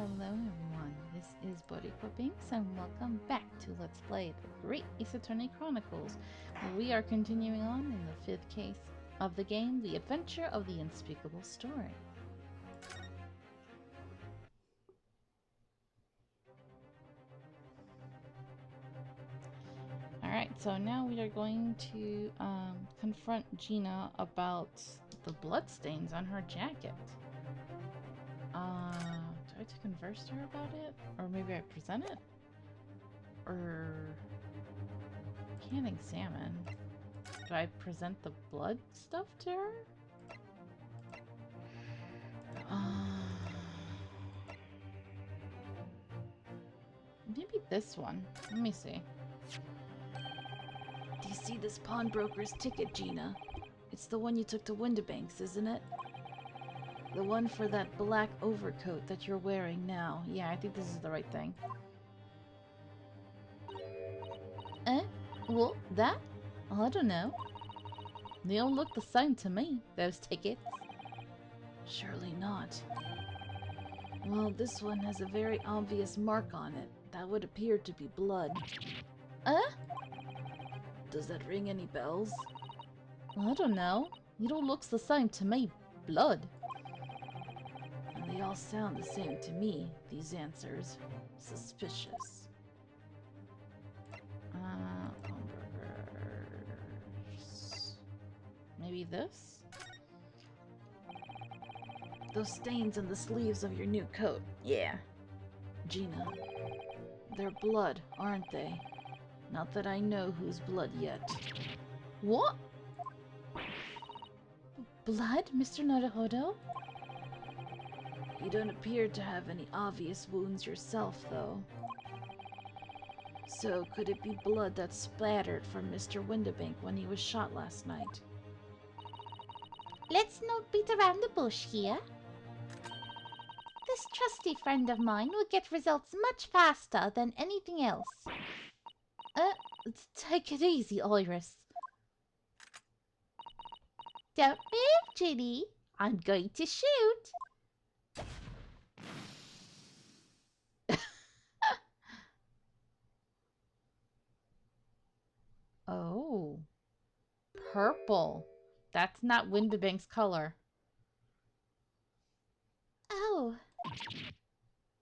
Hello everyone, this is Boricua Binks and welcome back to Let's Play the Great Ace Attorney Chronicles. We are continuing on in the 5th case of the game, The Adventure of the Unspeakable Story. Alright, so now we are going to confront Gina about the bloodstains on her jacket. Do I have to converse to her about it? Or maybe I present it? Or... can't examine. Do I present the blood stuff to her? Maybe this one. Let me see. Do you see this pawnbroker's ticket, Gina? It's the one you took to Windibanks, isn't it? The one for that black overcoat that you're wearing now. Yeah, I think this is the right thing. Well, that? I don't know. They don't look the same to me, those tickets. Surely not. Well, this one has a very obvious mark on it. That would appear to be blood. Does that ring any bells? I don't know. It all looks the same to me. Blood. And they all sound the same to me, these answers. Suspicious. Hamburgers. Maybe this? Those stains on the sleeves of your new coat. Yeah. Gina. They're blood, aren't they? Not that I know whose blood yet. What? Blood, Mr. Naruhodo? You don't appear to have any obvious wounds yourself, though. So, could it be blood that splattered from Mr. Windibank when he was shot last night? Let's not beat around the bush here. This trusty friend of mine will get results much faster than anything else. Take it easy, Iris. Don't move, Ginny. I'm going to shoot. Oh. Purple. That's not Windibank's color. Oh.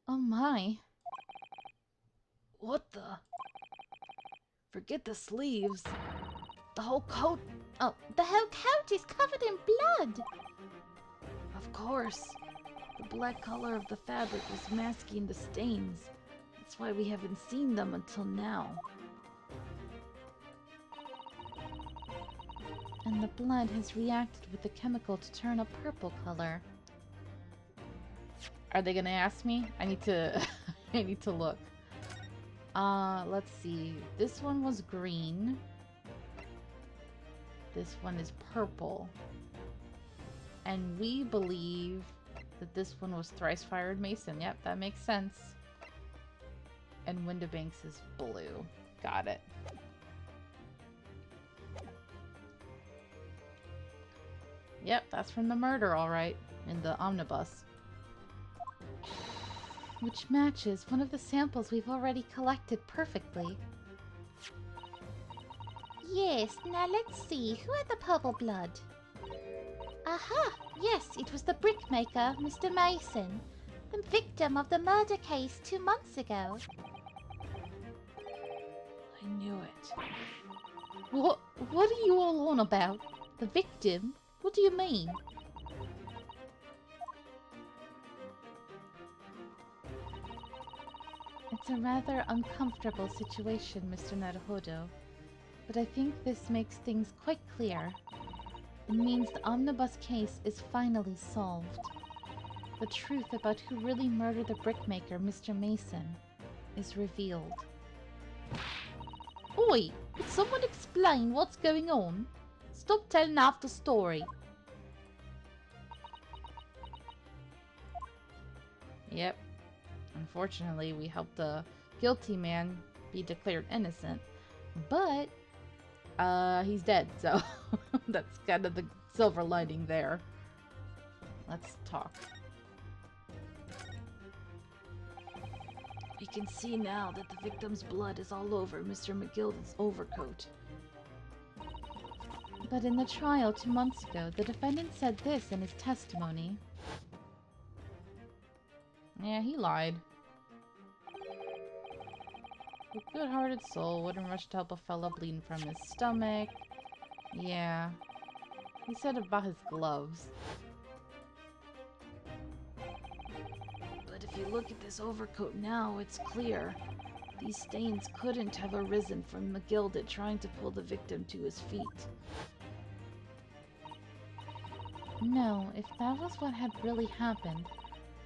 Oh my. What the? Forget the sleeves. The whole coat. Oh, the whole coat is covered in blood. Of course. The black color of the fabric was masking the stains. That's why we haven't seen them until now. And the blood has reacted with the chemical to turn a purple color. Are they gonna ask me? I need to I need to look. Let's see. This one was green. This one is purple. And we believe that this one was thrice-fired mason. Yep, that makes sense. And Windibanks is blue. Got it. Yep, that's from the murder, alright. In the omnibus. Which matches one of the samples we've already collected perfectly. Yes, now let's see. Who had the purple blood? Aha! Yes, it was the brickmaker, Mr. Mason, the victim of the murder case 2 months ago. I knew it. What are you all on about? The victim? What do you mean? It's a rather uncomfortable situation, Mr. Naruhodo, but I think this makes things quite clear. It means the omnibus case is finally solved. The truth about who really murdered the brickmaker, Mr. Mason, is revealed. Oi! Could someone explain what's going on? Stop telling half the story. Yep. Unfortunately, we helped the guilty man be declared innocent. But, he's dead, so that's kind of the silver lining there. Let's talk. We can see now that the victim's blood is all over Mr. McGilden's overcoat. But in the trial 2 months ago, the defendant said this in his testimony. Yeah, he lied. A good-hearted soul wouldn't rush to help a fella bleeding from his stomach. Yeah. He said about his gloves. But if you look at this overcoat now, it's clear. These stains couldn't have arisen from McGilded trying to pull the victim to his feet. No, if that was what had really happened,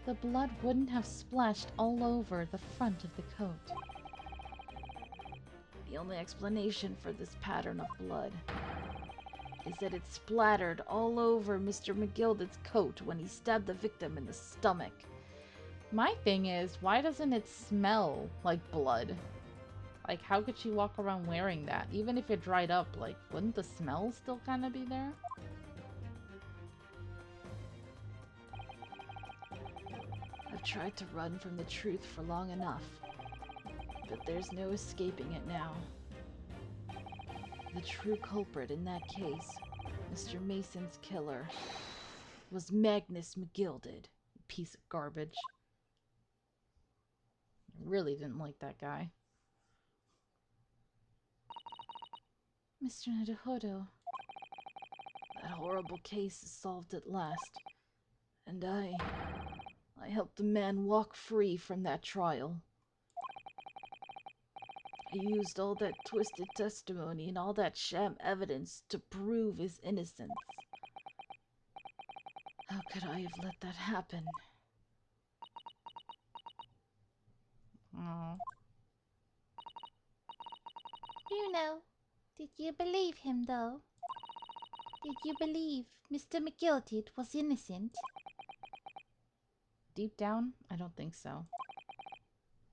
the blood wouldn't have splashed all over the front of the coat. The only explanation for this pattern of blood is that it splattered all over Mr. McGilded's coat when he stabbed the victim in the stomach. My thing is, why doesn't it smell like blood? Like, how could she walk around wearing that? Even if it dried up, like, wouldn't the smell still kind of be there? I've tried to run from the truth for long enough, but there's no escaping it now. The true culprit in that case, Mr. Mason's killer, was Magnus McGilded. Piece of garbage. Really didn't like that guy. Mr. Naruhodo, that horrible case is solved at last, and I helped the man walk free from that trial. I used all that twisted testimony and all that sham evidence to prove his innocence. How could I have let that happen? Oh. Did you believe him, though? Did you believe Mr. McGilted was innocent? Deep down, I don't think so.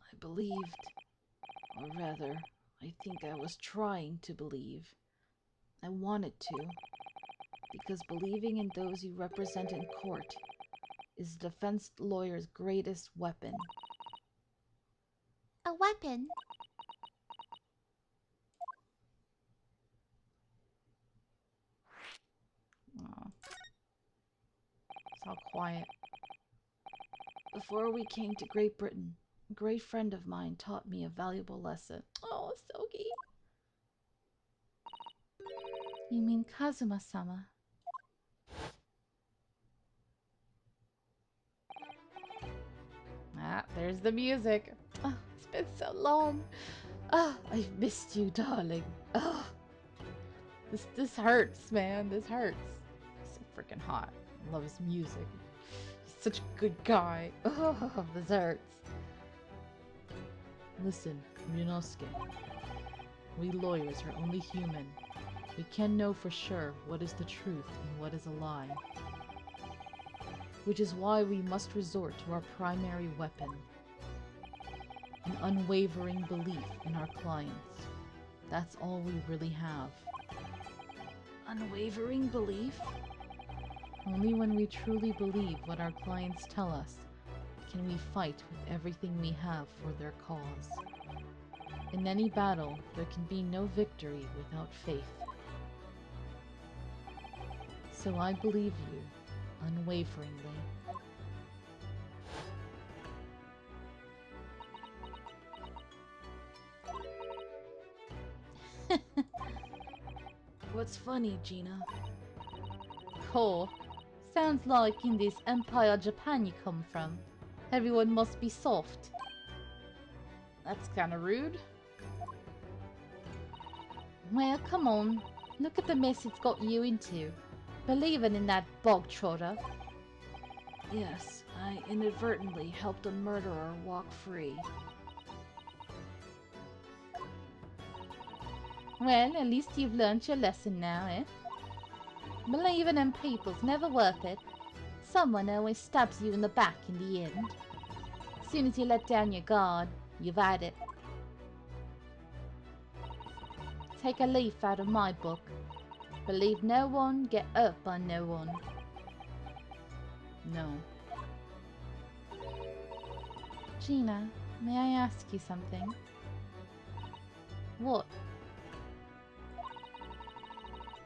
I believed, or rather, I think I was trying to believe. I wanted to, because believing in those you represent in court is the defense lawyer's greatest weapon. A weapon? Oh. It's all quiet. Before we came to Great Britain, a great friend of mine taught me a valuable lesson. Oh, Sogi. You mean Kazuma-sama? Ah, there's the music. Oh, it's been so long. Oh, I've missed you, darling. Oh. This hurts, man. This hurts. He's so freaking hot. I love his music. He's such a good guy. Oh, this hurts. Listen, Ryunosuke. We lawyers are only human. We can know for sure what is the truth and what is a lie. Which is why we must resort to our primary weapon. An unwavering belief in our clients. That's all we really have. Unwavering belief? Only when we truly believe what our clients tell us can we fight with everything we have for their cause. In any battle, there can be no victory without faith. So I believe you, unwaveringly. What's funny, Gina? Cool. Sounds like in this Empire Japan you come from. Everyone must be soft. That's kinda rude. Well, come on. Look at the mess it's got you into. Believing in that bog trotter. Yes, I inadvertently helped a murderer walk free. Well, at least you've learnt your lesson now, eh? Believing in people's never worth it. Someone always stabs you in the back in the end. As soon as you let down your guard, you've had it. Take a leaf out of my book. Believe no one, get hurt by no one. No. Gina, May I ask you something? What?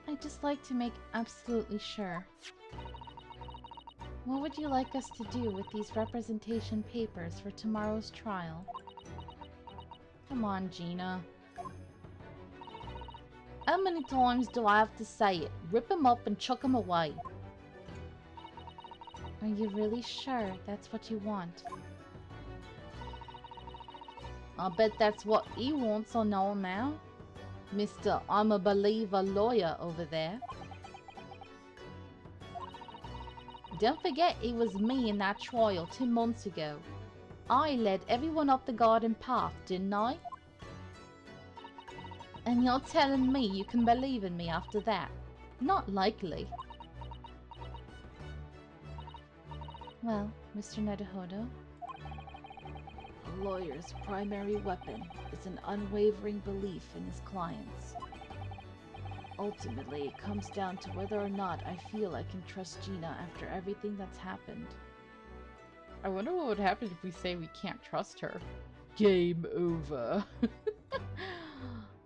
I'd just like to make absolutely sure. What would you like us to do with these representation papers for tomorrow's trial? Come on, Gina. How many times do I have to say it? Rip 'em up and chuck 'em away. Are you really sure that's what you want? I bet that's what he wants, I know now. Mr. I'm a believer lawyer over there. Don't forget it was me in that trial 2 months ago. I led everyone up the garden path, didn't I? And you're telling me you can believe in me after that? Not likely. Well, Mr. Naruhodo, A lawyer's primary weapon is an unwavering belief in his clients. Ultimately, it comes down to whether or not I feel I can trust Gina after everything that's happened. I wonder what would happen if we say we can't trust her. Game over.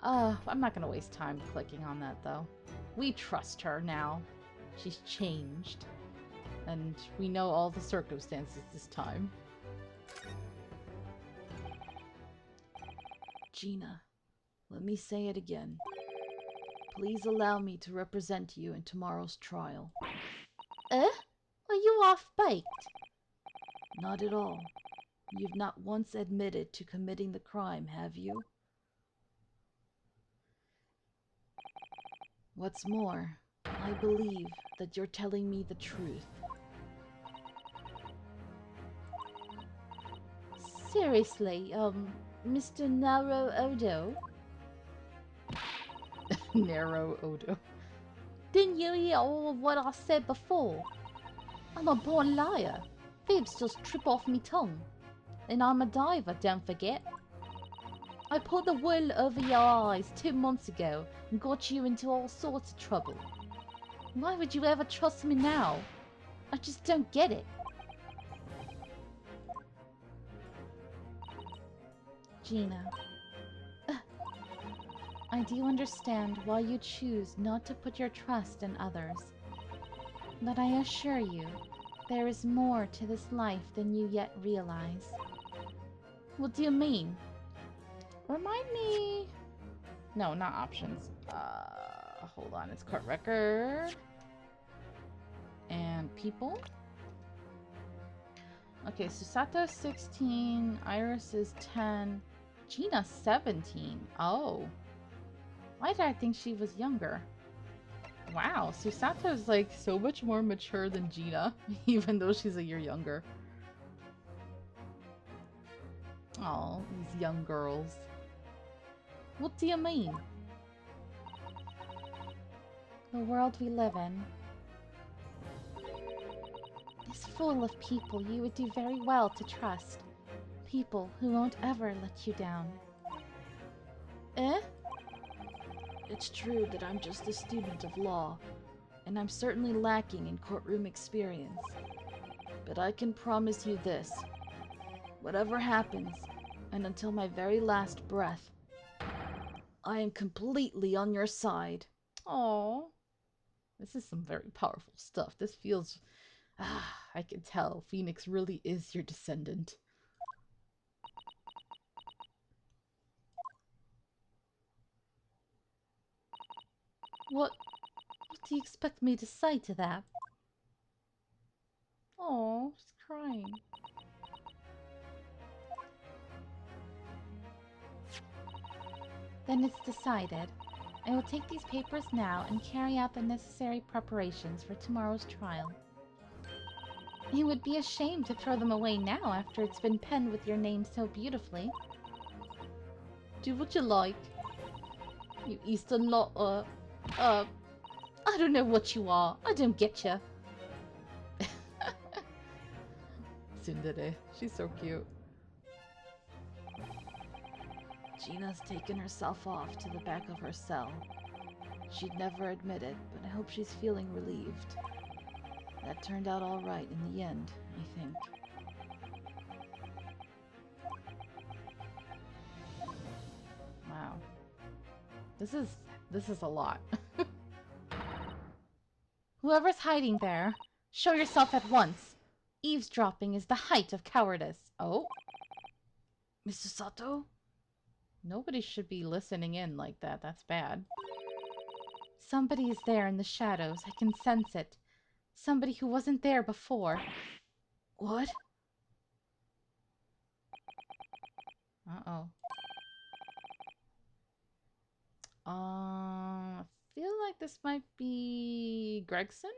I'm not gonna waste time clicking on that though. We trust her now. She's changed. And we know all the circumstances this time. Gina, let me say it again. Please allow me to represent you in tomorrow's trial. Are you half-baked? Not at all. You've not once admitted to committing the crime, have you? What's more, I believe that you're telling me the truth. Seriously, Mr. Naro Odo? Narrow Odo. Didn't you hear all of what I said before? I'm a born liar. Fibs just trip off me tongue. And I'm a diver, don't forget. I pulled the wool over your eyes 2 months ago and got you into all sorts of trouble. Why would you ever trust me now? I just don't get it. Gina. I do understand why you choose not to put your trust in others. But I assure you, there is more to this life than you yet realize. What do you mean? Remind me... No, not options. Hold on, it's court record. And people? Okay, Susato 16, Iris is 10, Gina 17. Oh. Why did I think she was younger? Wow, Susato is like so much more mature than Gina, even though she's a year younger. Oh, these young girls. What do you mean? The world we live in is full of people you would do very well to trust. People who won't ever let you down. It's true that I'm just a student of law, and I'm certainly lacking in courtroom experience. But I can promise you this. Whatever happens, and until my very last breath, I am completely on your side. Aww. This is some very powerful stuff. This feels... I can tell Phoenix really is your descendant. What do you expect me to say to that? Oh, she's crying. Then it's decided. I will take these papers now and carry out the necessary preparations for tomorrow's trial. You would be ashamed to throw them away now after it's been penned with your name so beautifully. Do what you like. You Eastern lot, I don't know what you are. I don't get you. Tsundere. She's so cute. Gina's taken herself off to the back of her cell. She'd never admit it, but I hope she's feeling relieved. That turned out all right in the end, I think. This is a lot. Whoever's hiding there, show yourself at once. Eavesdropping is the height of cowardice. Oh, Miss Susato? nobody should be listening in like that. That's bad. Somebody is there in the shadows. I can sense it. Somebody who wasn't there before. What? Uh-oh. I feel like this might be Gregson?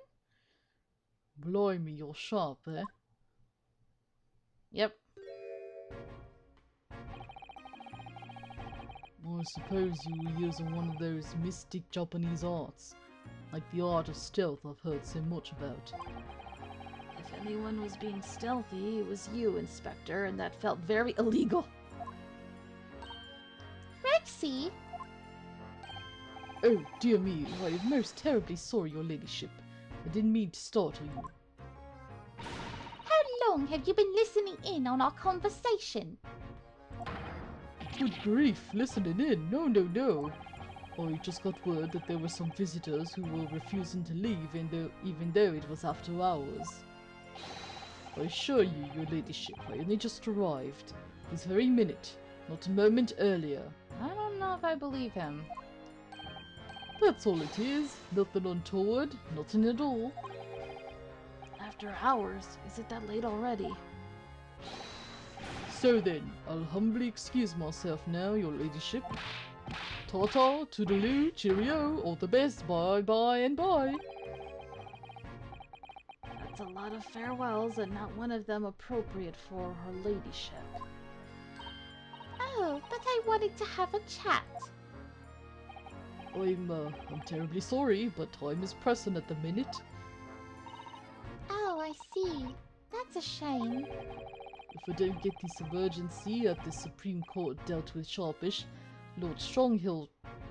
Blimey, you're sharp, eh? Yep. I suppose you were using one of those mystic Japanese arts, like the art of stealth I've heard so much about. If anyone was being stealthy, it was you, Inspector, and that felt very illegal. Rexy! Oh, dear me, I am most terribly sorry, your ladyship. I didn't mean to startle you. How long have you been listening in on our conversation? Good grief, listening in? No, no, no. I just got word that there were some visitors who were refusing to leave even though it was after hours. I assure you, your ladyship, I only just arrived. This very minute, not a moment earlier. I don't know if I believe him. That's all it is. Nothing untoward, nothing at all. After hours? Is it that late already? So then, I'll humbly excuse myself now, your ladyship. Ta-ta, toodaloo, cheerio, all the best, bye-bye and bye. That's a lot of farewells and not one of them appropriate for her ladyship. Oh, but I wanted to have a chat. I'm terribly sorry, but time is pressing at the minute. Oh, I see. That's a shame. If I don't get this emergency that the Supreme Court dealt with sharpish, Lord Strongheart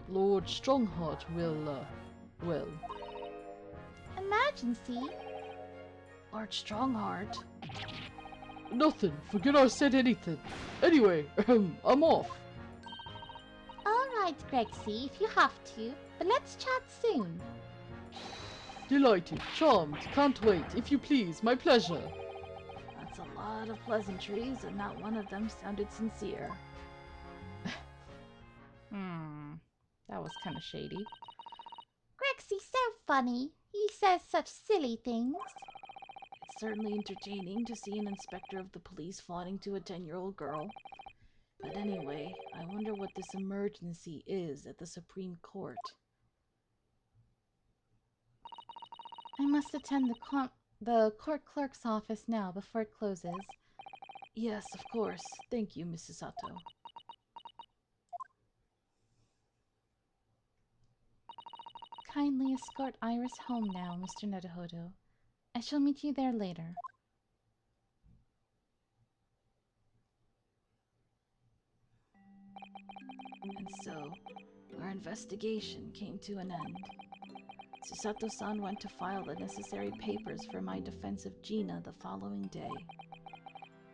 will, well... Emergency? Lord Strongheart? Nothing. Forget I said anything. Anyway, I'm off. Alright, Grexy, if you have to, but let's chat soon. Delighted, charmed, can't wait. If you please, my pleasure. That's a lot of pleasantries, and not one of them sounded sincere. That was kind of shady. Grexy's so funny. He says such silly things. It's certainly entertaining to see an inspector of the police fawning to a 10-year-old girl. But anyway, I wonder what this emergency is at the Supreme Court. I must attend the court clerk's office now before it closes. Yes, of course. Thank you, Mrs. Sato. Kindly escort Iris home now, Mr. Nedahodo. I shall meet you there later. And so, our investigation came to an end. Susato-san went to file the necessary papers for my defense of Gina the following day.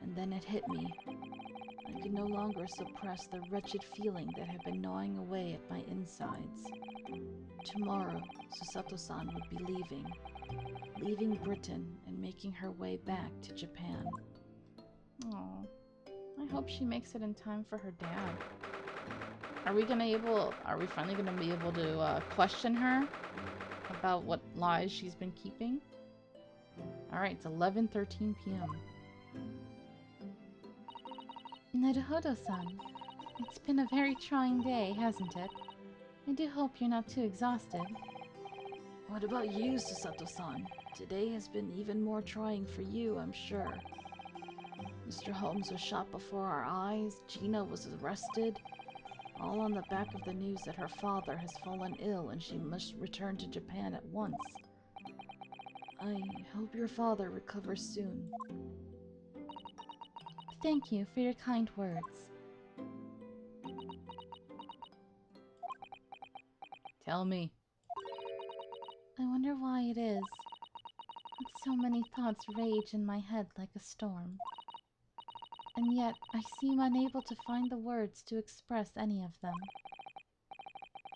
And then it hit me. I could no longer suppress the wretched feeling that had been gnawing away at my insides. Tomorrow, Susato-san would be leaving Britain and making her way back to Japan. Oh, I hope she makes it in time for her dad. Are we finally gonna be able to question her about what lies she's been keeping? Alright, it's 11:13 p.m. Nedahodo-san, it's been a very trying day, hasn't it? I do hope you're not too exhausted. What about you, Susato-san? Today has been even more trying for you, I'm sure. Mr. Holmes was shot before our eyes, Gina was arrested, all on the back of the news that her father has fallen ill and she must return to Japan at once. I hope your father recovers soon. Thank you for your kind words. Tell me. I wonder why it is that so many thoughts rage in my head like a storm. And yet I seem unable to find the words to express any of them.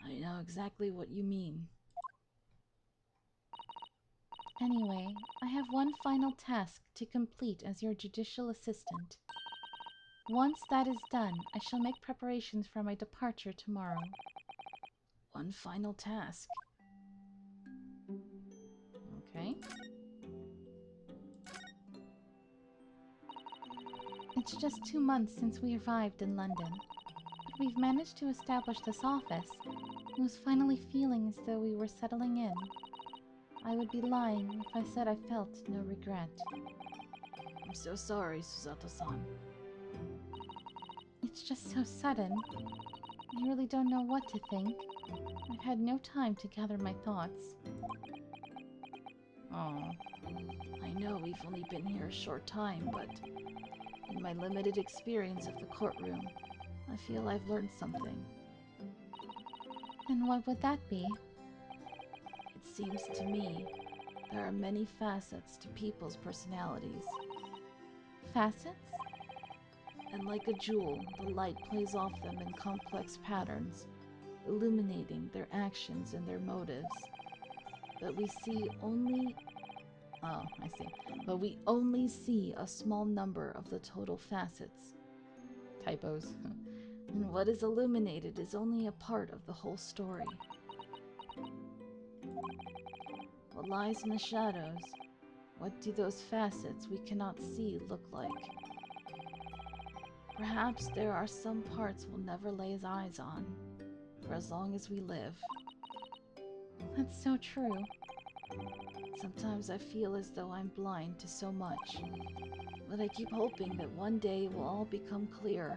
I know exactly what you mean. Anyway, I have one final task to complete as your judicial assistant. Once that is done, I shall make preparations for my departure tomorrow. One final task. Okay. It's just 2 months since we arrived in London, but we've managed to establish this office and was finally feeling as though we were settling in. I would be lying if I said I felt no regret. I'm so sorry, Susato-san. It's just so sudden. I really don't know what to think. I've had no time to gather my thoughts. Oh. I know we've only been here a short time, but in my limited experience of the courtroom, I feel I've learned something. And what would that be? It seems to me there are many facets to people's personalities. Facets? And like a jewel, the light plays off them in complex patterns, illuminating their actions and their motives. But we see only... Oh, I see. But we only see a small number of the total facets. Typos. And what is illuminated is only a part of the whole story. What lies in the shadows? What do those facets we cannot see look like? Perhaps there are some parts we'll never lay his eyes on, for as long as we live. That's so true. Sometimes I feel as though I'm blind to so much, but I keep hoping that one day it will all become clear.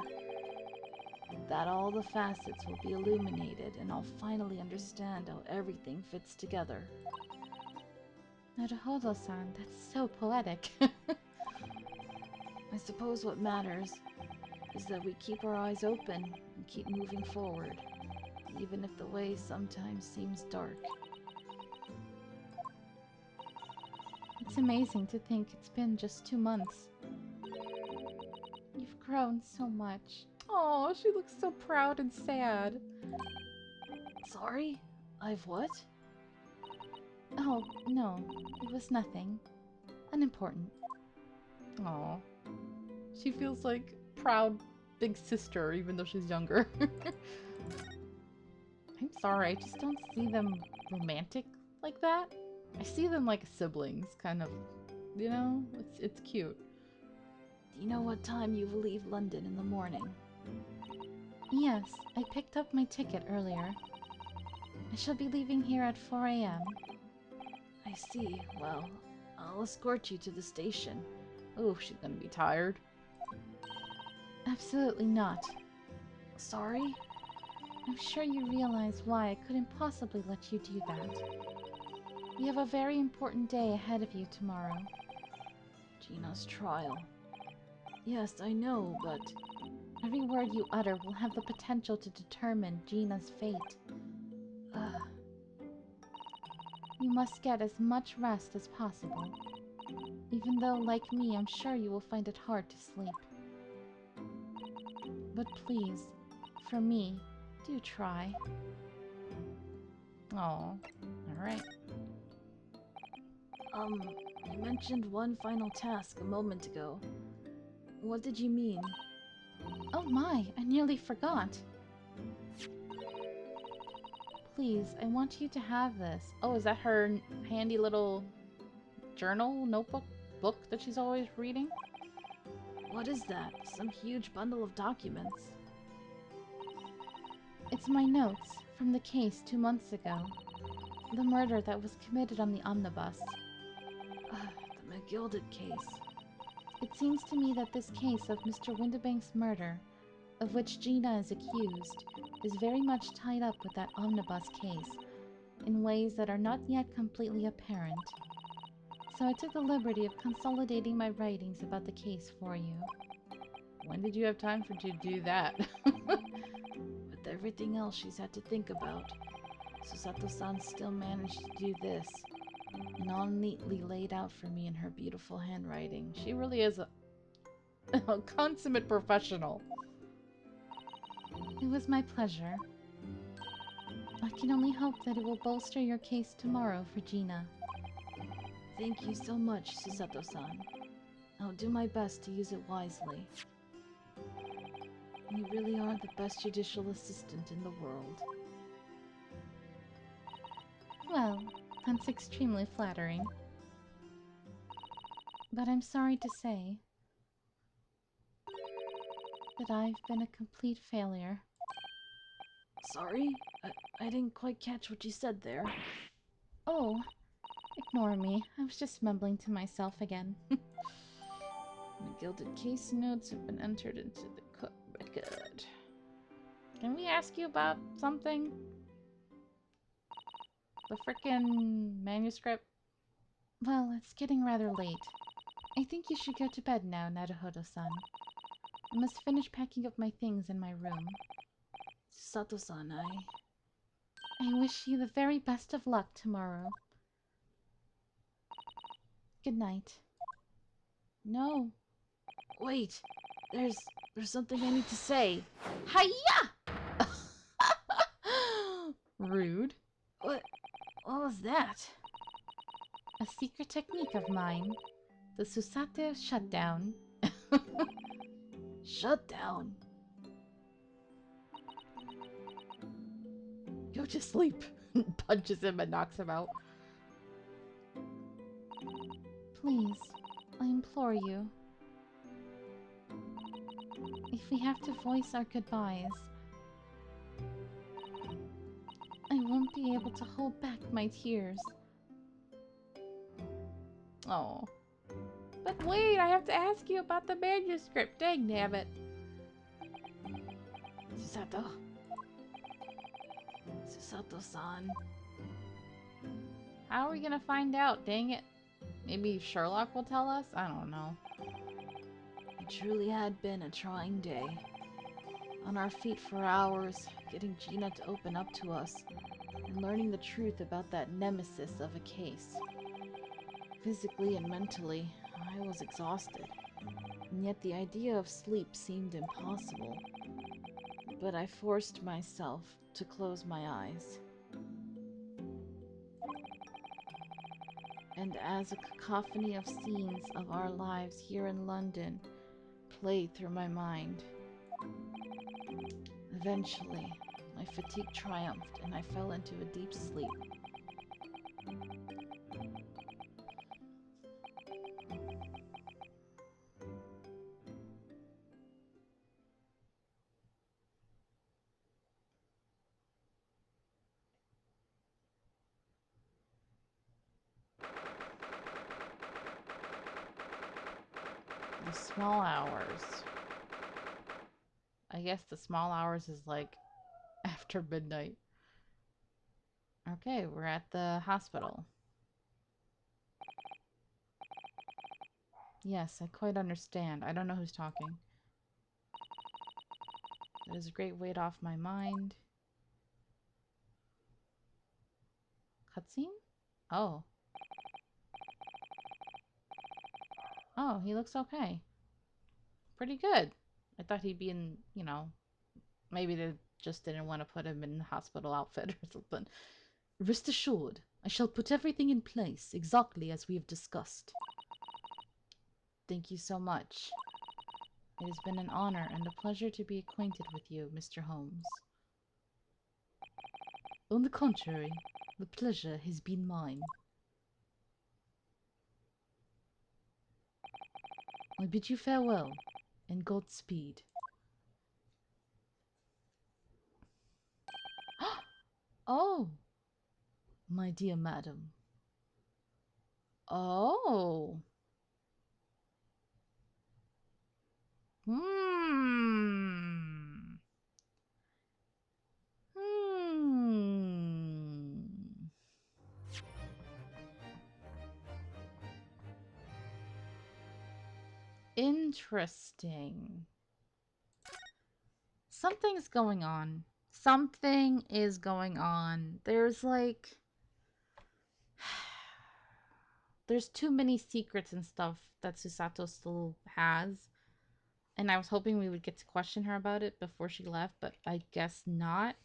That all the facets will be illuminated and I'll finally understand how everything fits together. Naruhodo-san, that's so poetic. I suppose what matters is that we keep our eyes open and keep moving forward, even if the way sometimes seems dark. It's amazing to think it's been just 2 months. You've grown so much. Oh, she looks so proud and sad. Sorry? I've what? Oh, no, it was nothing. Unimportant. Oh. She feels like proud big sister, even though she's younger. I'm sorry, I just don't see them romantic like that. I see them like siblings, kind of. You know? It's cute. Do you know what time you will leave London in the morning? Yes, I picked up my ticket earlier. I shall be leaving here at 4 a.m. I see. Well, I'll escort you to the station. Oh, she's gonna be tired. Absolutely not. Sorry? I'm sure you realize why I couldn't possibly let you do that. You have a very important day ahead of you tomorrow. Gina's trial. Yes, I know, but... Every word you utter will have the potential to determine Gina's fate. You must get as much rest as possible. Even though, like me, I'm sure you will find it hard to sleep. But please, for me, do try. Oh, alright. You mentioned one final task a moment ago. What did you mean? Oh my, I nearly forgot. Please, I want you to have this. Oh, is that her handy little journal, notebook, book that she's always reading? What is that? Some huge bundle of documents. It's my notes from the case 2 months ago. The murder that was committed on the omnibus. The McGilded case. It seems to me that this case of Mr. Windibank's murder, of which Gina is accused, is very much tied up with that omnibus case, in ways that are not yet completely apparent. So I took the liberty of consolidating my writings about the case for you. When did you have time for to do that? With everything else she's had to think about, Susato-san still managed to do this, and all neatly laid out for me in her beautiful handwriting. She really is a consummate professional. It was my pleasure. I can only hope that it will bolster your case tomorrow for Gina. Thank you so much, Susato-san. I'll do my best to use it wisely. You really are the best judicial assistant in the world. Well, that's extremely flattering. But I'm sorry to say that I've been a complete failure. Sorry? I didn't quite catch what you said there. Oh, ignore me. I was just mumbling to myself again. The gilded case notes have been entered into the court record. Can we ask you about something? The frickin' manuscript? Well, it's getting rather late. I think you should go to bed now, Naruhodo-san. I must finish packing up my things in my room. Susato-san, I wish you the very best of luck tomorrow. Good night. No. Wait! There's something I need to say. Hiya! Rude. What was that? A secret technique of mine. The Susato shutdown. Shut down. Go to sleep. Punches him and knocks him out. Please, I implore you. If we have to voice our goodbyes, I won't be able to hold back my tears. Oh. But wait, I have to ask you about the manuscript. Dang nabbit. Susato. Susato-san. How are we gonna find out? Dang it. Maybe Sherlock will tell us? I don't know. It truly had been a trying day. On our feet for hours, getting Gina to open up to us, and learning the truth about that nemesis of a case. Physically and mentally, I was exhausted, and yet the idea of sleep seemed impossible. But I forced myself to close my eyes. And as a cacophony of scenes of our lives here in London played through my mind, eventually, my fatigue triumphed and I fell into a deep sleep. The small hours. I guess the small hours is like after midnight. Okay, we're at the hospital. Yes, I quite understand. I don't know who's talking. That is a great weight off my mind. Cutscene? Oh. Oh, he looks okay. Pretty good. I thought he'd be in, you know, maybe they just didn't want to put him in the hospital outfit or something. Rest assured, I shall put everything in place exactly as we have discussed. Thank you so much. It has been an honor and a pleasure to be acquainted with you, Mr. Holmes. On the contrary, the pleasure has been mine. I bid you farewell, and Godspeed. Oh! My dear madam. Oh! Hmm. Hmm. Interesting. Something's going on. Something is going on. There's like... There's too many secrets and stuff that Susato still has. And I was hoping we would get to question her about it before she left, but I guess not.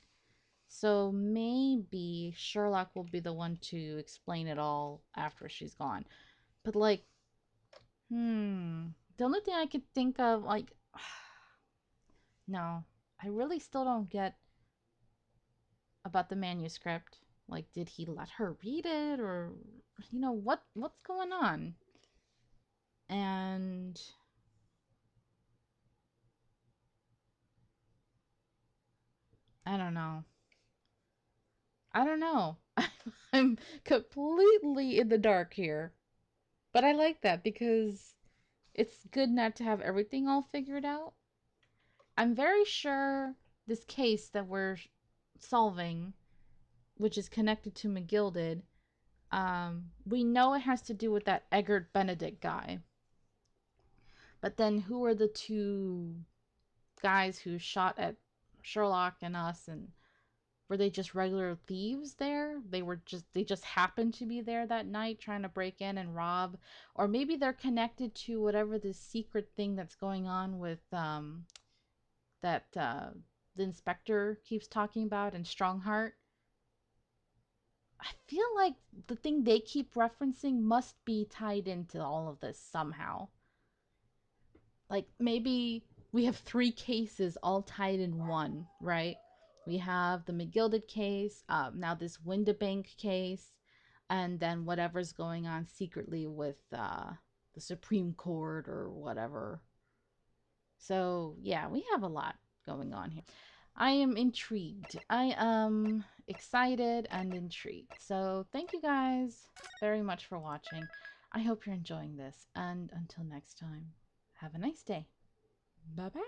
So maybe Sherlock will be the one to explain it all after she's gone. But like, the only thing I could think of, like, no, I really still don't get about the manuscript. Like, did he let her read it, or what's going on? And I don't know. I don't know. I'm completely in the dark here. But I like that because it's good not to have everything all figured out. I'm very sure this case that we're solving, which is connected to McGilded, we know it has to do with that Eggert Benedict guy. But then who are the two guys who shot at Sherlock and us, and were they just regular thieves there? They just happened to be there that night trying to break in and rob, or maybe they're connected to whatever this secret thing that's going on with that the inspector keeps talking about in Strongheart. I feel like the thing they keep referencing must be tied into all of this somehow. Like maybe we have three cases all tied in one, right? We have the McGilded case, now this Windibank case, and then whatever's going on secretly with the Supreme Court or whatever. So yeah, we have a lot going on here. I am intrigued. I am excited and intrigued. So thank you guys very much for watching. I hope you're enjoying this. And until next time, have a nice day. Bye bye.